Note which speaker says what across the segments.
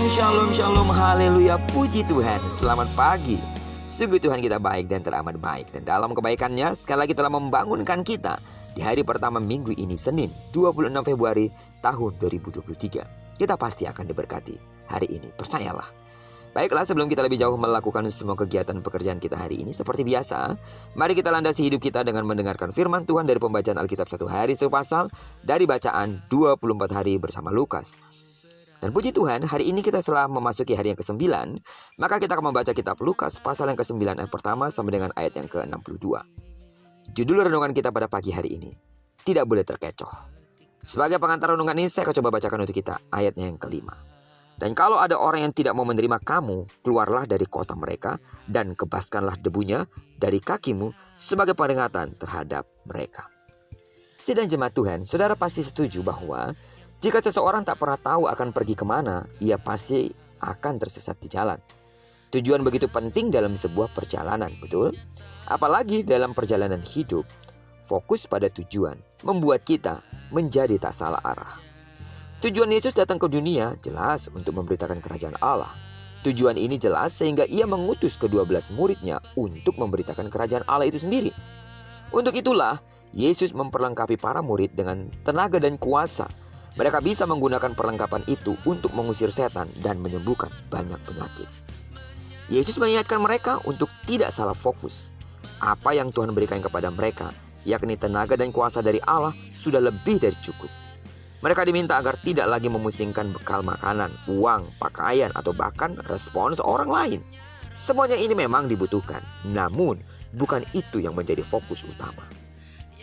Speaker 1: Shalom, haleluya, puji Tuhan. Selamat pagi. Sungguh Tuhan kita baik dan teramat baik. Dan dalam kebaikannya sekali lagi telah membangunkan kita di hari pertama minggu ini, Senin 26 Februari tahun 2023. Kita pasti akan diberkati hari ini, percayalah. Baiklah, sebelum kita lebih jauh melakukan semua kegiatan pekerjaan kita hari ini, seperti biasa, mari kita landasi hidup kita dengan mendengarkan firman Tuhan dari pembacaan Alkitab satu hari satu pasal dari bacaan 24 hari bersama Lukas. Dan puji Tuhan, hari ini kita telah memasuki hari yang ke-9, maka kita akan membaca kitab Lukas pasal yang ke-9 ayat pertama sampai dengan ayat yang ke-62. Judul renungan kita pada pagi hari ini, tidak boleh terkecoh. Sebagai pengantar renungan ini, saya akan coba bacakan untuk kita ayatnya yang ke-5. Dan kalau ada orang yang tidak mau menerima kamu, keluarlah dari kota mereka dan kebaskanlah debunya dari kakimu sebagai peringatan terhadap mereka. Sidang jemaat Tuhan, saudara pasti setuju bahwa jika seseorang tak pernah tahu akan pergi kemana, ia pasti akan tersesat di jalan. Tujuan begitu penting dalam sebuah perjalanan, betul? Apalagi dalam perjalanan hidup, fokus pada tujuan membuat kita menjadi tak salah arah. Tujuan Yesus datang ke dunia jelas untuk memberitakan kerajaan Allah. Tujuan ini jelas sehingga ia mengutus ke-12 muridnya untuk memberitakan kerajaan Allah itu sendiri. Untuk itulah, Yesus memperlengkapi para murid dengan tenaga dan kuasa. Mereka bisa menggunakan perlengkapan itu untuk mengusir setan dan menyembuhkan banyak penyakit. Yesus mengingatkan mereka untuk tidak salah fokus. Apa yang Tuhan berikan kepada mereka, yakni tenaga dan kuasa dari Allah, sudah lebih dari cukup. Mereka diminta agar tidak lagi memusingkan bekal makanan, uang, pakaian, atau bahkan respons orang lain. Semuanya ini memang dibutuhkan, namun bukan itu yang menjadi fokus utama.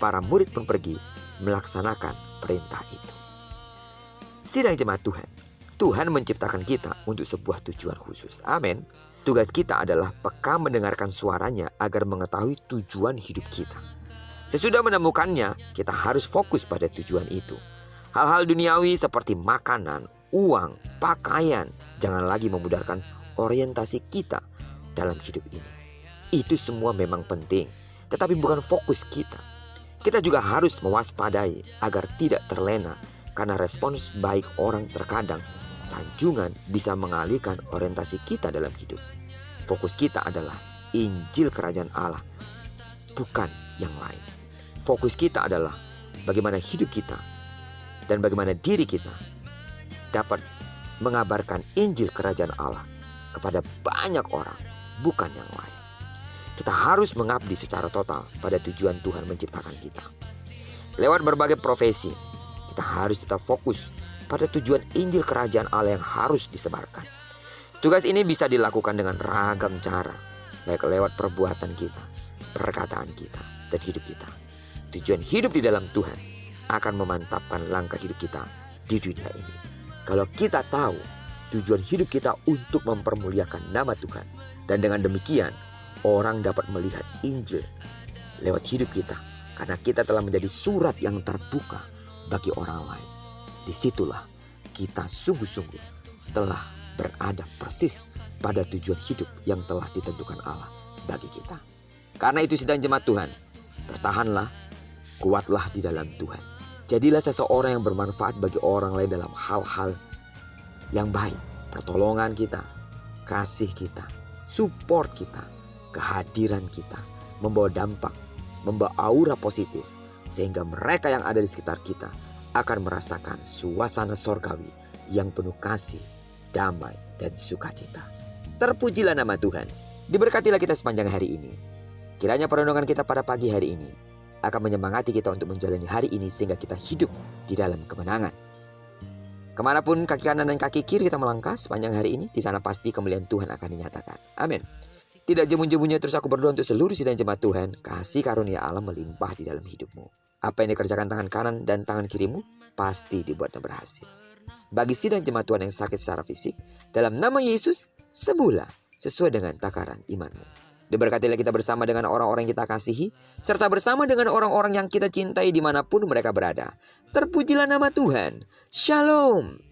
Speaker 1: Para murid pun pergi melaksanakan perintah itu. Sidang jemaat Tuhan, Tuhan menciptakan kita untuk sebuah tujuan khusus. Amin. Tugas kita adalah peka mendengarkan suaranya agar mengetahui tujuan hidup kita. Sesudah menemukannya, kita harus fokus pada tujuan itu. Hal-hal duniawi seperti makanan, uang, pakaian, jangan lagi memudarkan orientasi kita dalam hidup ini. Itu semua memang penting, tetapi bukan fokus kita. Kita juga harus mewaspadai agar tidak terlena, karena respons baik orang terkadang sanjungan bisa mengalihkan orientasi kita dalam hidup. Fokus kita adalah Injil Kerajaan Allah, bukan yang lain. Fokus kita adalah bagaimana hidup kita dan bagaimana diri kita dapat mengabarkan Injil Kerajaan Allah kepada banyak orang, bukan yang lain. Kita harus mengabdi secara total pada tujuan Tuhan menciptakan kita. Lewat berbagai profesi, kita harus tetap fokus pada tujuan Injil Kerajaan Allah yang harus disebarkan. Tugas ini bisa dilakukan dengan ragam cara, baik lewat perbuatan kita, perkataan kita, dan hidup kita. Tujuan hidup di dalam Tuhan akan memantapkan langkah hidup kita di dunia ini. Kalau kita tahu tujuan hidup kita untuk mempermuliakan nama Tuhan, dan dengan demikian orang dapat melihat Injil lewat hidup kita, karena kita telah menjadi surat yang terbuka bagi orang lain. Disitulah kita sungguh-sungguh telah berada persis pada tujuan hidup yang telah ditentukan Allah bagi kita. Karena itu sidang jemaat Tuhan, bertahanlah, kuatlah di dalam Tuhan. Jadilah seseorang yang bermanfaat bagi orang lain dalam hal-hal yang baik. Pertolongan kita, kasih kita, support kita, kehadiran kita membawa dampak, membawa aura positif, sehingga mereka yang ada di sekitar kita akan merasakan suasana sorgawi yang penuh kasih, damai, dan sukacita. Terpujilah nama Tuhan. Diberkatilah kita sepanjang hari ini. Kiranya perenungan kita pada pagi hari ini akan menyemangati kita untuk menjalani hari ini sehingga kita hidup di dalam kemenangan. Kemanapun kaki kanan dan kaki kiri kita melangkah sepanjang hari ini, di sana pasti kemuliaan Tuhan akan dinyatakan. Amin. Tidak jemu-jemunya terus aku berdoa untuk seluruh sidang jemaat Tuhan, kasih karunia Allah melimpah di dalam hidupmu. Apa yang dikerjakan tangan kanan dan tangan kirimu pasti dibuatnya berhasil. Bagi sidang jemaat Tuhan yang sakit secara fisik, dalam nama Yesus, sembuhlah sesuai dengan takaran imanmu. Diberkatilah kita bersama dengan orang-orang yang kita kasihi, serta bersama dengan orang-orang yang kita cintai dimanapun mereka berada. Terpujilah nama Tuhan. Shalom.